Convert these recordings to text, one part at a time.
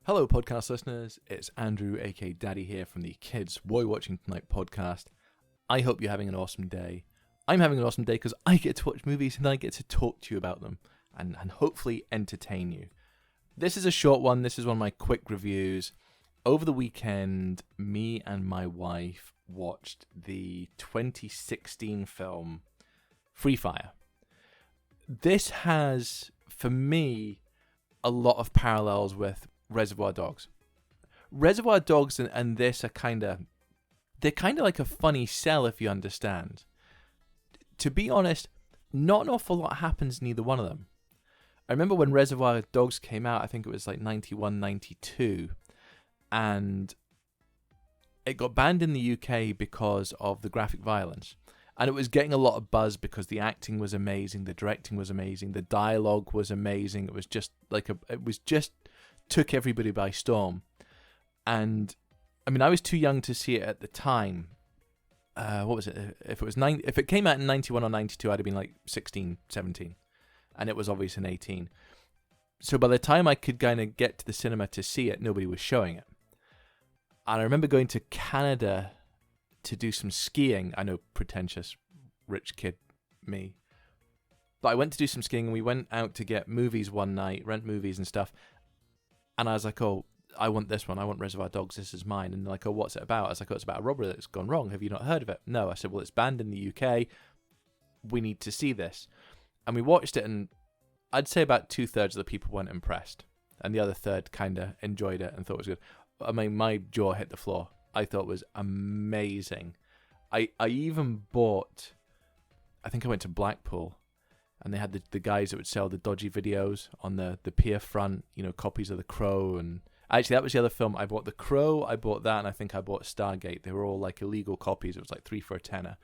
Hello, podcast listeners. It's Andrew, aka Daddy, here from the Kids Boy Watching Tonight podcast. I hope you're having an awesome day. I'm having an awesome day because I get to watch movies and I get to talk to you about them and hopefully entertain you. This is a short one. This is one of my quick reviews. Over the weekend, me and my wife watched the 2016 film Free Fire. This has, for me, a lot of parallels with Reservoir Dogs. Reservoir Dogs and this are they're kind of like a funny sell if you understand. To be honest, not an awful lot happens in either one of them. I remember when Reservoir Dogs came out, I think it was like 91, 92, and it got banned in the UK because of the graphic violence. And it was getting a lot of buzz because the acting was amazing, the directing was amazing, the dialogue was amazing. It was just took everybody by storm. And I mean, I was too young to see it at the time. What was it? If it came out in 91 or 92, I'd have been like 16, 17. And it was obviously an 18. So by the time I could kind of get to the cinema to see it, nobody was showing it. And I remember going to Canada to do some skiing. I know, pretentious, rich kid me. But I went to do some skiing and we went out to get movies one night, rent movies and stuff. And I was like, oh, I want this one. I want Reservoir Dogs. This is mine. And they're like, oh, what's it about? I was like, oh, it's about a robbery that's gone wrong. Have you not heard of it? No. I said, well, it's banned in the UK. We need to see this. And we watched it, and I'd say about 2/3 of the people weren't impressed. And the other third kind of enjoyed it and thought it was good. I mean, my jaw hit the floor. I thought it was amazing. I even bought, I think I went to Blackpool, and they had the guys that would sell the dodgy videos on the pier front, copies of The Crow. And actually, that was the other film. I bought The Crow, I bought that, and I think I bought Stargate. They were all like illegal copies. It was like 3 for a tenner.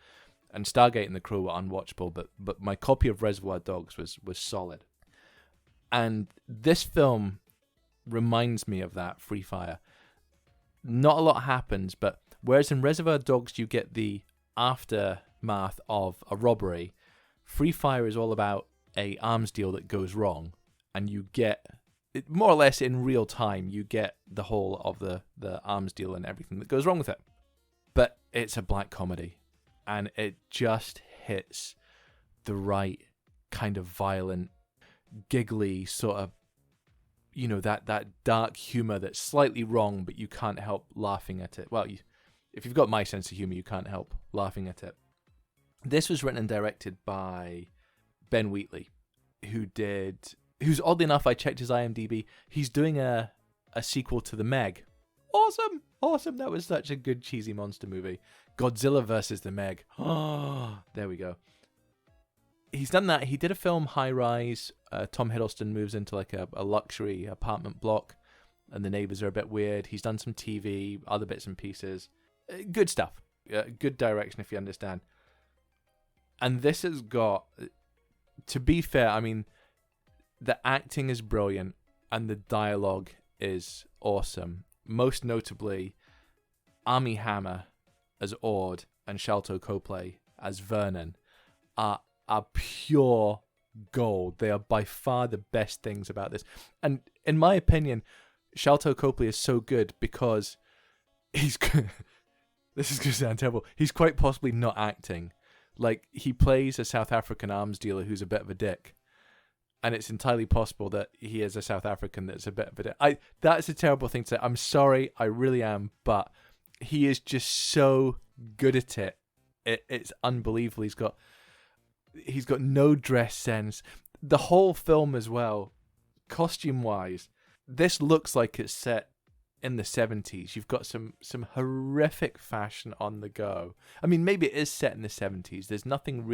And Stargate and The Crow were unwatchable, but my copy of Reservoir Dogs was solid. And this film reminds me of that, Free Fire. Not a lot happens, but whereas in Reservoir Dogs you get the aftermath of a robbery, Free Fire is all about a arms deal that goes wrong, and you get it more or less in real time. You get the whole of the arms deal and everything that goes wrong with it. But it's a black comedy, and it just hits the right kind of violent, giggly sort of, that dark humor that's slightly wrong, but you can't help laughing at it. Well, if you've got my sense of humor, you can't help laughing at it. This was written and directed by Ben Wheatley, who's oddly enough, I checked his IMDb, he's doing a sequel to The Meg. Awesome. That was such a good cheesy monster movie. Godzilla versus The Meg. Oh, there we go. He's done that. He did a film, High Rise. Tom Hiddleston moves into like a luxury apartment block, and the neighbors are a bit weird. He's done some TV, other bits and pieces. Good stuff. Good direction, if you understand. And this has got, to be fair, I mean, the acting is brilliant and the dialogue is awesome. Most notably, Armie Hammer as Ord and Sharlto Copley as Vernon are pure gold. They are by far the best things about this. And in my opinion, Sharlto Copley is so good because he's this is going to sound terrible. He's quite possibly not acting. Like, he plays a South African arms dealer who's a bit of a dick. And it's entirely possible that he is a South African that's a bit of a dick. That's a terrible thing to say. I'm sorry, I really am. But he is just so good at it. It's unbelievable. He's got no dress sense. The whole film as well, costume-wise, this looks like it's set in the 70s. You've got some horrific fashion on the go. I mean, maybe it is set in the 70s. There's nothing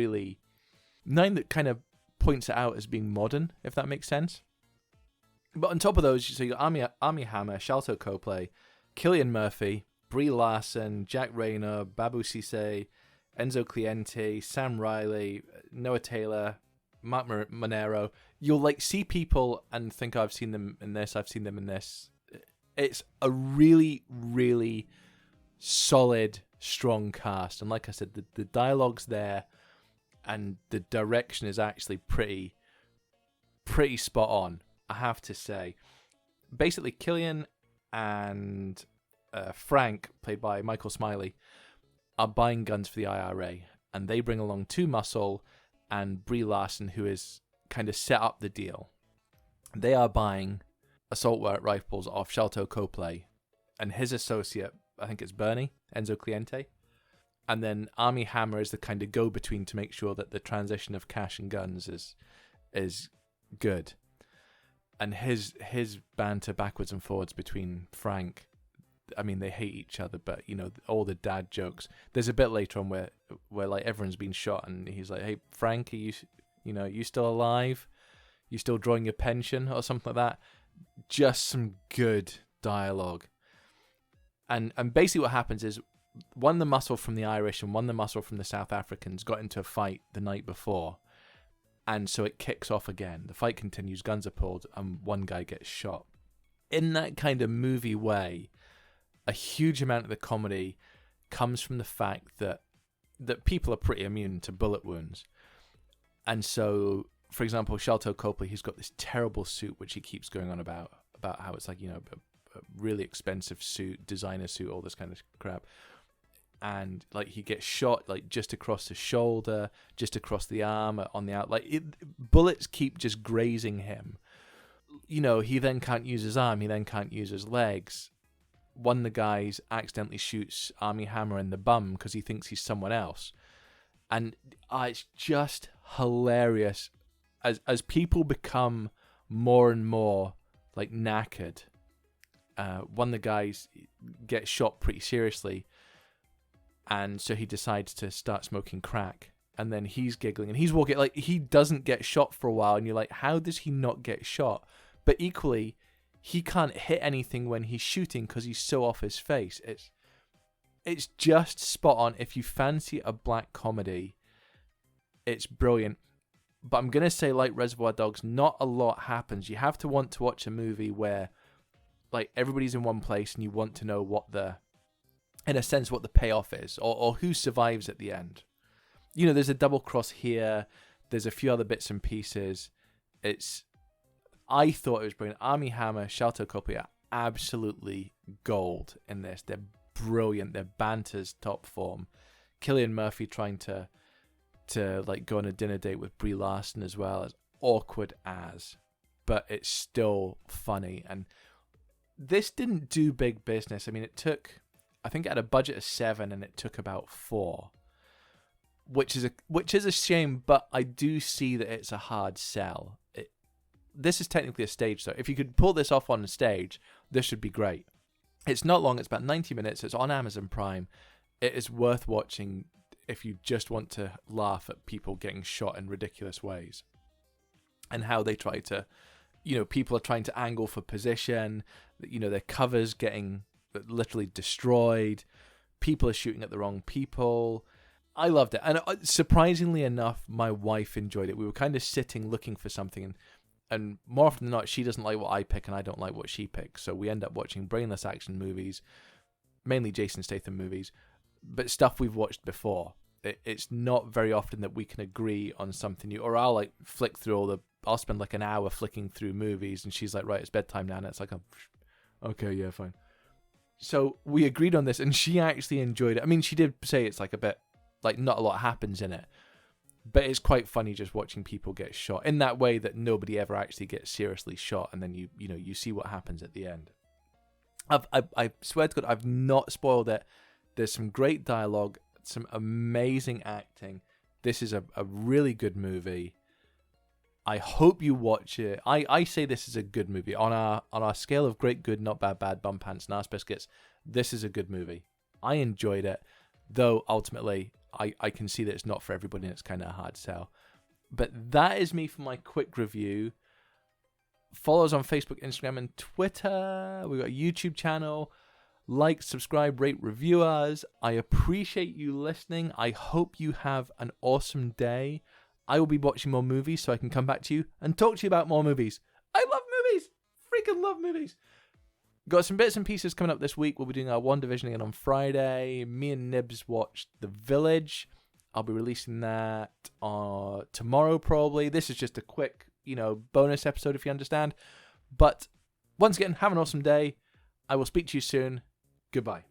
that kind of points it out as being modern, if that makes sense. But on top of those, so you got Armie Hammer, Sharlto Copley, Cillian Murphy, Brie Larson, Jack Rayner, Babu Cisse, Enzo Cliente, Sam Riley, Noah Taylor, Mark Monero. You'll like see people and think, oh, I've seen them in this, I've seen them in this. It's a really, really solid, strong cast. And like I said, the dialogue's there and the direction is actually pretty spot on, I have to say. Basically, Cillian and Frank, played by Michael Smiley, are buying guns for the IRA, and they bring along 2 Muscle and Brie Larson, who is kind of set up the deal. They are buying assault rifles off Sharlto Copley and his associate, I think it's Bernie, Enzo Cliente. And then Armie Hammer is the kind of go-between to make sure that the transition of cash and guns is good. And his banter backwards and forwards between Frank, I mean, they hate each other, but, you know, all the dad jokes. There's a bit later on where like everyone's been shot and he's like, hey, Frank, are you still alive? You still drawing your pension or something like that? Just some good dialogue. And basically what happens is one the Muscle from the Irish and one the Muscle from the South Africans got into a fight the night before. And so it kicks off again. The fight continues, guns are pulled, and one guy gets shot. In that kind of movie way, a huge amount of the comedy comes from the fact that people are pretty immune to bullet wounds. And so, for example, Sharlto Copley, he's got this terrible suit which he keeps going on about how it's like, you know, a really expensive suit, designer suit, all this kind of crap. And like he gets shot like just across the shoulder, just across the arm, on the out. Bullets keep just grazing him. You know, he then can't use his arm. He then can't use his legs. One of the guys accidentally shoots Armie Hammer in the bum because he thinks he's someone else. And it's just hilarious as people become more and more like knackered. One of the guys gets shot pretty seriously, and so he decides to start smoking crack. And then he's giggling and he's walking like he doesn't get shot for a while, and you're like, how does he not get shot? But equally, he can't hit anything when he's shooting because he's so off his face. It's just spot on. If you fancy a black comedy, it's brilliant. But I'm going to say, like Reservoir Dogs, not a lot happens. You have to want to watch a movie where like everybody's in one place and you want to know what the payoff is or who survives at the end. You know, there's a double cross here. There's a few other bits and pieces. I thought it was brilliant. Armie Hammer, Sharlto Copley are absolutely gold in this. They're brilliant. Their banter's top form. Cillian Murphy trying to like go on a dinner date with Brie Larson as well, as awkward as, but it's still funny. And this didn't do big business. I mean, I think it had a budget of 7 and it took about 4, which is a shame. But I do see that it's a hard sell. This is technically a stage, so if you could pull this off on the stage, this should be great. It's not long. It's about 90 minutes. It's on Amazon Prime. It is worth watching if you just want to laugh at people getting shot in ridiculous ways and how they try to, you know, people are trying to angle for position, you know, their covers getting literally destroyed. People are shooting at the wrong people. I loved it. And surprisingly enough, my wife enjoyed it. We were kind of sitting looking for something, and more often than not, she doesn't like what I pick and I don't like what she picks. So we end up watching brainless action movies, mainly Jason Statham movies, but stuff we've watched before. It's not very often that we can agree on something new. Or I'll like flick through I'll spend like an hour flicking through movies, and she's like, right, it's bedtime now. And it's like, okay, yeah, fine. So we agreed on this, and she actually enjoyed it. I mean, she did say it's like a bit, like not a lot happens in it. But it's quite funny just watching people get shot in that way that nobody ever actually gets seriously shot, and then you see what happens at the end. I swear to God, I've not spoiled it. There's some great dialogue, some amazing acting. This is a really good movie. I hope you watch it. I say this is a good movie. On our scale of great, good, not bad, bad, bum pants, and ass biscuits, this is a good movie. I enjoyed it, though ultimately I can see that it's not for everybody and it's kind of a hard sell. But that is me for my quick review. Follow us on Facebook, Instagram, and Twitter. We've got a YouTube channel. Like, subscribe, rate, review us. I appreciate you listening. I hope you have an awesome day. I will be watching more movies so I can come back to you and talk to you about more movies. I love movies. Freaking love movies. Got some bits and pieces coming up this week. We'll be doing our WandaVision again on Friday. Me and Nibs watched The Village. I'll be releasing that tomorrow probably. This is just a quick, bonus episode if you understand. But once again, have an awesome day. I will speak to you soon. Goodbye.